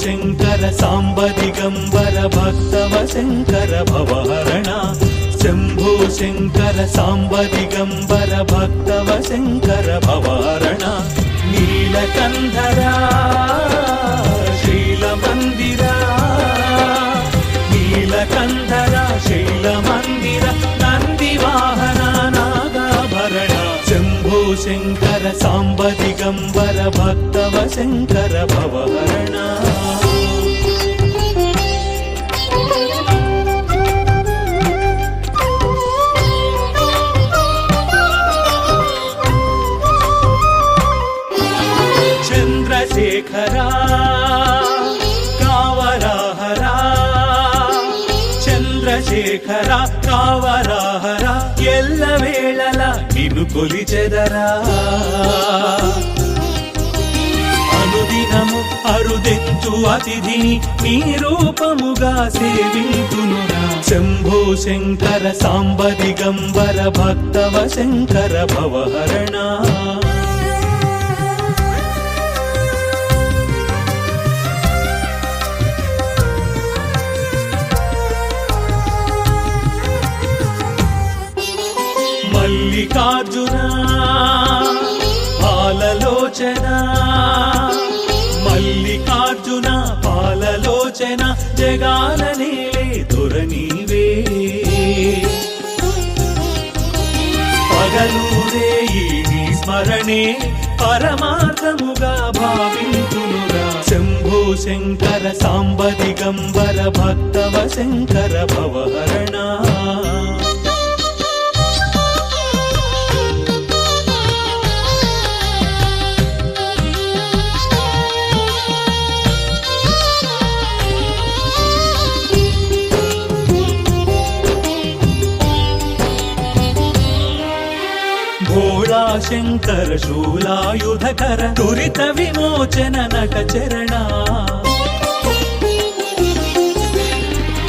शङ्कर साम्ब दिगम्बर भक्तव शङ्कर भवहरण शम्भो शङ्कर साम्ब दिगम्बर भक्तव शङ्कर भवहरण नीलकन्धरा शैलमन्दिरा नीलकन्धरा शैलमन्दिर नन्दिवाहन नागाभरण शम्भो शङ्कर साम्ब दिगम्बर भक्तव शङ्कर भवहरण चन्द्रशेखरा कावराहरा चन्द्रशेखरा कावराहरा एल्ल वेळल निन्नु कोलिचेदरा అనుదినము అరుదెత్తు అతిథిని నీ రూపముగా సేవింతునురా శంభో శంకర సాంబ దిగంబర భక్తవ శంకర భవహరణ మల్లికార్జున పాలలోచన మల్లికార్జున పాలలోచన జగాల నేలే దొరనీవే పగలూరే ఈ నీ స్మరణే పరమార్థముగా భావింతునురా శంభో శంకర సాంబ దిగంబర భక్తవ శంకర భవహరణ भोला शंकर शूलायुधकर दुरित विमोचन नट चरण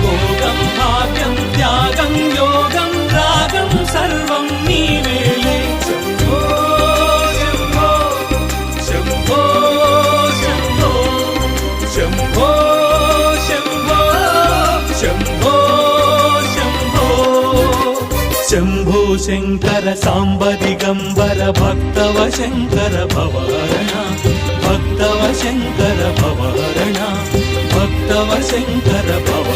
भोगं भाग्यं त्यागं योगं रागं सर्वं नीवेले शंभो शंभो शंभो शंभो शंभो शंभो शंभो शंभो शंकर साम्ब दिगंबर भक्तव शंकर भवहरण भक्तव शंकर भवहरण भक्तव शंकर भव